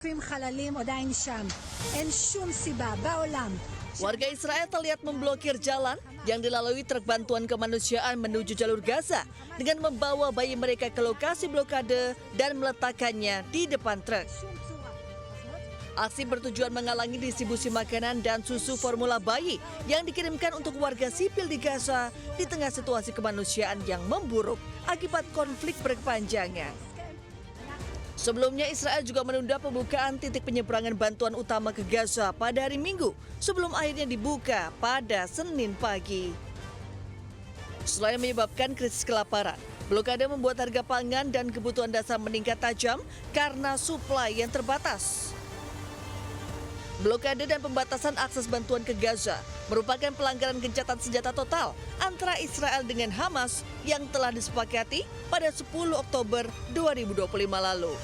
חללים עדיין שם. אין שום סיבה בעולם. Warga Israel terlihat memblokir jalan yang dilalui truk bantuan kemanusiaan menuju jalur Gaza dengan membawa bayi mereka ke lokasi blokade dan meletakkannya di depan truk. Aksi bertujuan menghalangi distribusi makanan dan susu formula bayi yang dikirimkan untuk warga sipil di Gaza di tengah situasi kemanusiaan yang memburuk akibat konflik berkepanjangan. Sebelumnya Israel juga menunda pembukaan titik penyeberangan bantuan utama ke Gaza pada hari Minggu sebelum akhirnya dibuka pada Senin pagi. Selain menyebabkan krisis kelaparan, blokade membuat harga pangan dan kebutuhan dasar meningkat tajam karena suplai yang terbatas. Blokade dan pembatasan akses bantuan ke Gaza merupakan pelanggaran gencatan senjata total antara Israel dengan Hamas yang telah disepakati pada 10 Oktober 2025 lalu.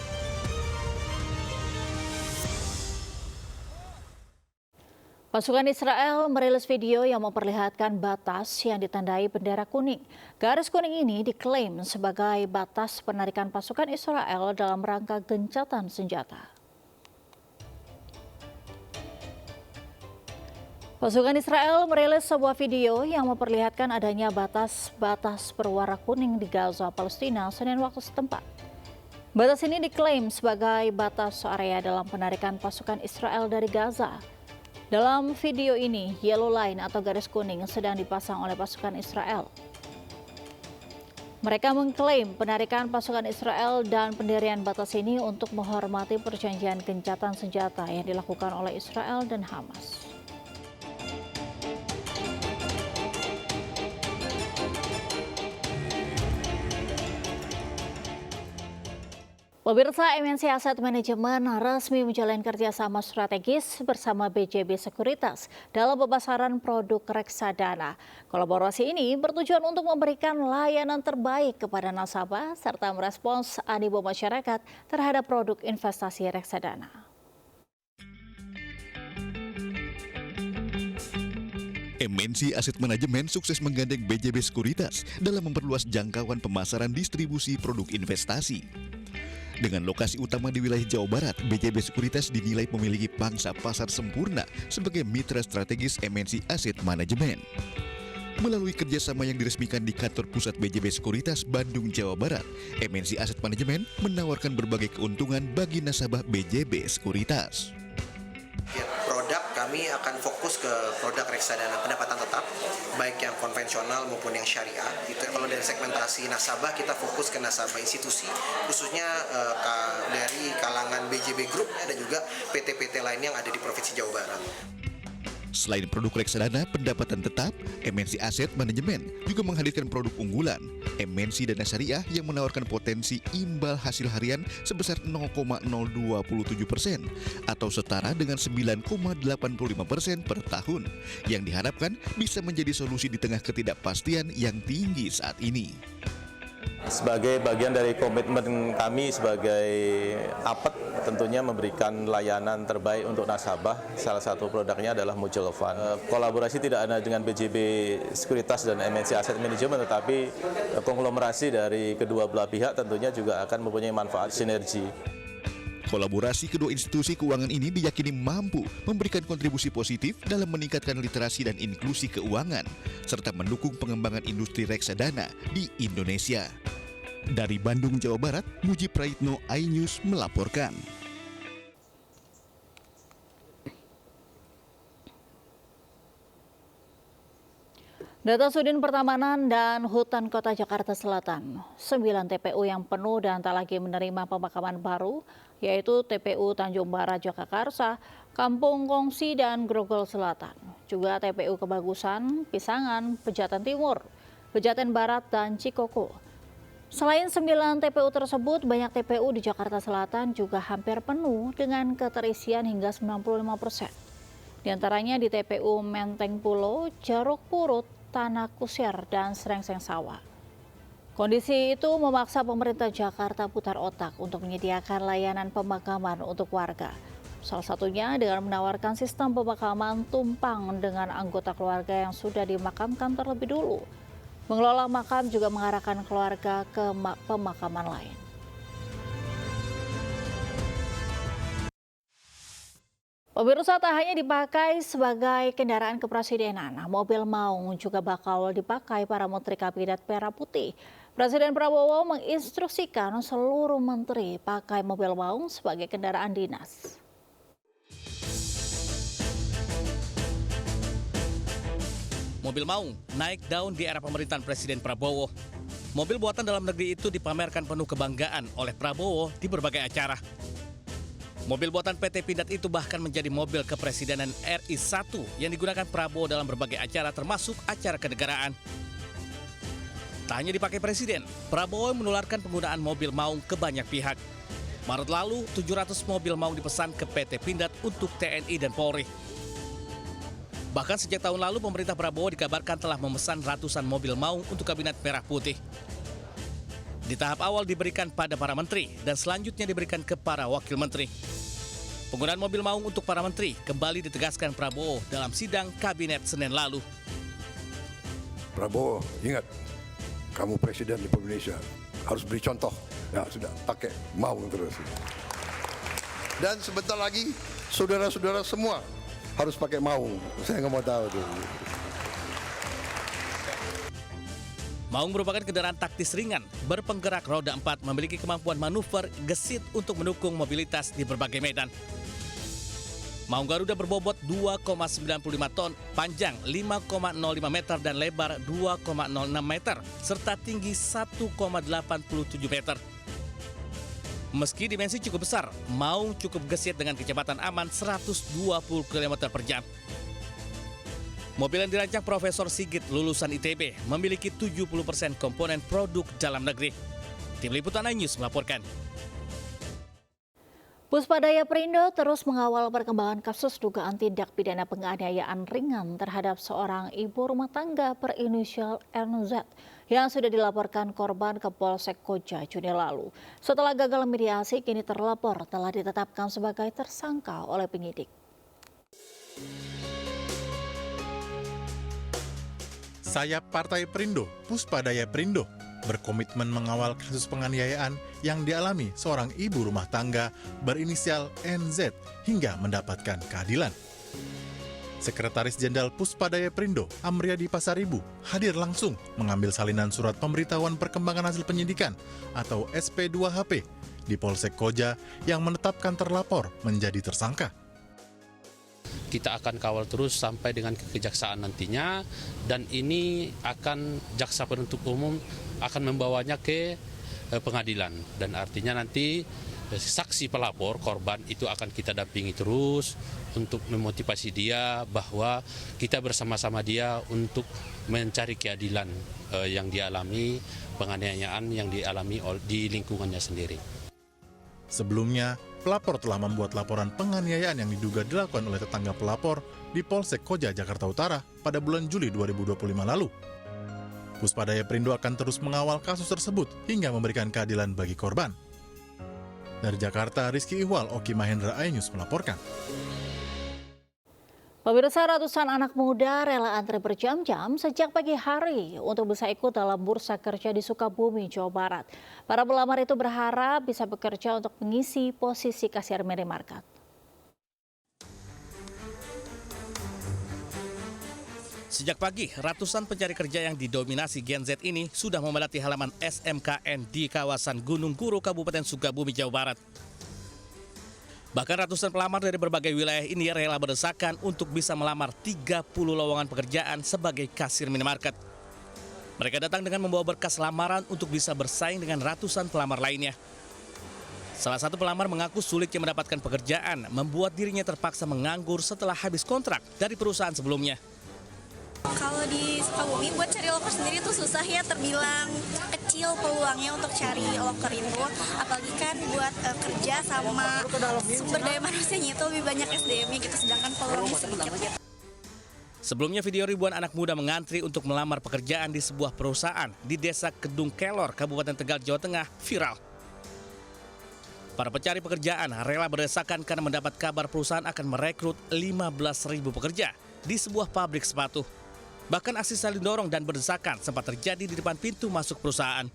Pasukan Israel merilis video yang memperlihatkan batas yang ditandai bendera kuning. Garis kuning ini diklaim sebagai batas penarikan pasukan Israel dalam rangka gencatan senjata. Pasukan Israel merilis sebuah video yang memperlihatkan adanya batas berwarna kuning di Gaza, Palestina, Senin waktu setempat. Batas ini diklaim sebagai batas area dalam penarikan pasukan Israel dari Gaza. Dalam video ini, yellow line atau garis kuning sedang dipasang oleh pasukan Israel. Mereka mengklaim penarikan pasukan Israel dan pendirian batas ini untuk menghormati perjanjian gencatan senjata yang dilakukan oleh Israel dan Hamas. Pemirsa, MNC Asset Management resmi menjalin kerjasama strategis bersama BJB Sekuritas dalam pemasaran produk reksadana. Kolaborasi ini bertujuan untuk memberikan layanan terbaik kepada nasabah serta merespons animo masyarakat terhadap produk investasi reksadana. MNC Asset Management sukses menggandeng BJB Sekuritas dalam memperluas jangkauan pemasaran distribusi produk investasi. Dengan lokasi utama di wilayah Jawa Barat, BJB Sekuritas dinilai memiliki pangsa pasar sempurna sebagai mitra strategis MNC Asset Management. Melalui kerjasama yang diresmikan di kantor pusat BJB Sekuritas Bandung, Jawa Barat, MNC Asset Management menawarkan berbagai keuntungan bagi nasabah BJB Sekuritas. Produk kami akan fokus ke produk reksadana pendapatan tetap, baik yang konvensional maupun yang syariah. Itu kalau dari segmentasi nasabah, kita fokus ke nasabah institusi, khususnya dari kalangan BJB Group dan juga PT-PT lain yang ada di Provinsi Jawa Barat. Selain produk reksadana pendapatan tetap, MNC Asset Management juga menghadirkan produk unggulan, MNC Dana Syariah yang menawarkan potensi imbal hasil harian sebesar 0,027% atau setara dengan 9,85% per tahun, yang diharapkan bisa menjadi solusi di tengah ketidakpastian yang tinggi saat ini. Sebagai bagian dari komitmen kami sebagai APET, tentunya memberikan layanan terbaik untuk nasabah. Salah satu produknya adalah mutual fund. Kolaborasi tidak hanya dengan BJB Sekuritas dan MNC Asset Management, tetapi konglomerasi dari kedua belah pihak tentunya juga akan mempunyai manfaat sinergi. Kolaborasi kedua institusi keuangan ini diyakini mampu memberikan kontribusi positif dalam meningkatkan literasi dan inklusi keuangan, serta mendukung pengembangan industri reksadana di Indonesia. Dari Bandung, Jawa Barat, Muji Praitno, iNews melaporkan. Data Sudin Pertamanan dan Hutan Kota Jakarta Selatan, 9 TPU yang penuh dan tak lagi menerima pemakaman baru, yaitu TPU Tanjung Barat Jagakarsa, Kampung Kongsi, dan Grogol Selatan. Juga TPU Kebagusan, Pisangan, Pejaten Timur, Pejaten Barat, dan Cikoko. Selain 9 TPU tersebut, banyak TPU di Jakarta Selatan juga hampir penuh dengan keterisian hingga 95%. Di antaranya di TPU Menteng Pulo, Jaruk Purut, Tanah Kusir, dan Srengseng Sawah. Kondisi itu memaksa pemerintah Jakarta putar otak untuk menyediakan layanan pemakaman untuk warga. Salah satunya dengan menawarkan sistem pemakaman tumpang dengan anggota keluarga yang sudah dimakamkan terlebih dulu. Mengelola makam juga mengarahkan keluarga ke pemakaman lain. Pemirsa, tak hanya dipakai sebagai kendaraan kepresidenan, mobil maung juga bakal dipakai para menteri kabinet merah putih. Presiden Prabowo menginstruksikan seluruh menteri pakai mobil maung sebagai kendaraan dinas. Mobil maung naik daun di era pemerintahan Presiden Prabowo. Mobil buatan dalam negeri itu dipamerkan penuh kebanggaan oleh Prabowo di berbagai acara. Mobil buatan PT Pindad itu bahkan menjadi mobil kepresidenan RI 1 yang digunakan Prabowo dalam berbagai acara termasuk acara kenegaraan. Tak hanya dipakai presiden, Prabowo menularkan penggunaan mobil maung ke banyak pihak. Maret lalu, 700 mobil maung dipesan ke PT Pindad untuk TNI dan Polri. Bahkan sejak tahun lalu, pemerintah Prabowo dikabarkan telah memesan ratusan mobil maung untuk Kabinet Merah Putih. Di tahap awal diberikan pada para menteri dan selanjutnya diberikan ke para wakil menteri. Penggunaan mobil maung untuk para menteri kembali ditegaskan Prabowo dalam sidang kabinet Senin lalu. Prabowo, ingat, kamu presiden di Indonesia, harus beri contoh. Ya sudah, pakai maung terus. Dan sebentar lagi, saudara-saudara semua harus pakai maung. Saya nggak mau tahu tuh. Maung merupakan kendaraan taktis ringan, berpenggerak roda 4, memiliki kemampuan manuver gesit untuk mendukung mobilitas di berbagai medan. Maung Garuda berbobot 2,95 ton, panjang 5,05 meter dan lebar 2,06 meter, serta tinggi 1,87 meter. Meski dimensi cukup besar, Maung cukup gesit dengan kecepatan aman 120 km per jam. Mobil yang dirancang Profesor Sigit lulusan ITB memiliki 70% komponen produk dalam negeri. Tim Liputan iNews melaporkan. Puspadaya Perindo terus mengawal perkembangan kasus dugaan tindak pidana penganiayaan ringan terhadap seorang ibu rumah tangga berinisial NZ yang sudah dilaporkan korban ke Polsek Koja Juni lalu. Setelah gagal mediasi, kini terlapor telah ditetapkan sebagai tersangka oleh penyidik. Sayap Partai Perindo, Puspadaya Perindo, berkomitmen mengawal kasus penganiayaan yang dialami seorang ibu rumah tangga berinisial NZ hingga mendapatkan keadilan. Sekretaris Jenderal Puspadaya Perindo, Amriadi Pasaribu, hadir langsung mengambil salinan surat pemberitahuan perkembangan hasil penyidikan atau SP2HP di Polsek Koja yang menetapkan terlapor menjadi tersangka. Kita akan kawal terus sampai dengan kejaksaan nantinya, dan ini akan jaksa penuntut umum akan membawanya ke pengadilan, dan artinya nanti saksi pelapor korban itu akan kita dampingi terus untuk memotivasi dia bahwa kita bersama-sama dia untuk mencari keadilan yang dialami, penganiayaan yang dialami di lingkungannya sendiri. Sebelumnya, pelapor telah membuat laporan penganiayaan yang diduga dilakukan oleh tetangga pelapor di Polsek Koja, Jakarta Utara pada bulan Juli 2025 lalu. Puspadaya Perindo akan terus mengawal kasus tersebut hingga memberikan keadilan bagi korban. Dari Jakarta, Rizky Ihwal, Oki Mahendra, iNews melaporkan. Pemirsa, ratusan anak muda rela antri berjam-jam sejak pagi hari untuk bisa ikut dalam bursa kerja di Sukabumi, Jawa Barat. Para pelamar itu berharap bisa bekerja untuk mengisi posisi kasir minimarket. Sejak pagi, ratusan pencari kerja yang didominasi Gen Z ini sudah memadati halaman SMKN di kawasan Gunung Guru, Kabupaten Sukabumi, Jawa Barat. Bahkan ratusan pelamar dari berbagai wilayah ini rela berdesakan untuk bisa melamar 30 lowongan pekerjaan sebagai kasir minimarket. Mereka datang dengan membawa berkas lamaran untuk bisa bersaing dengan ratusan pelamar lainnya. Salah satu pelamar mengaku sulitnya mendapatkan pekerjaan, membuat dirinya terpaksa menganggur setelah habis kontrak dari perusahaan sebelumnya. Kalau di Sukabumi buat cari loker sendiri tuh susah ya, terbilang kecil peluangnya untuk cari loker itu. Apalagi kan buat kerja sama sumber daya manusianya itu lebih banyak SDM-nya gitu, sedangkan peluangnya sedikit. Sebelumnya video ribuan anak muda mengantri untuk melamar pekerjaan di sebuah perusahaan di Desa Kedung Kelor, Kabupaten Tegal, Jawa Tengah viral. Para pencari pekerjaan rela berdesakan karena mendapat kabar perusahaan akan merekrut 15.000 pekerja di sebuah pabrik sepatu. Bahkan aksi saling dorong dan berdesakan sempat terjadi di depan pintu masuk perusahaan.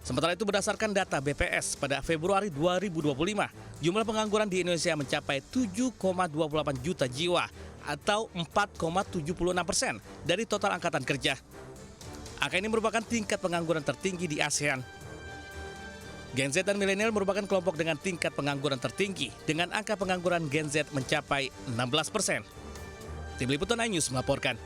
Sementara itu berdasarkan data BPS pada Februari 2025, jumlah pengangguran di Indonesia mencapai 7,28 juta jiwa atau 4,76% dari total angkatan kerja. Angka ini merupakan tingkat pengangguran tertinggi di ASEAN. Gen Z dan milenial merupakan kelompok dengan tingkat pengangguran tertinggi dengan angka pengangguran Gen Z mencapai 16%. Tim Liputan iNews melaporkan.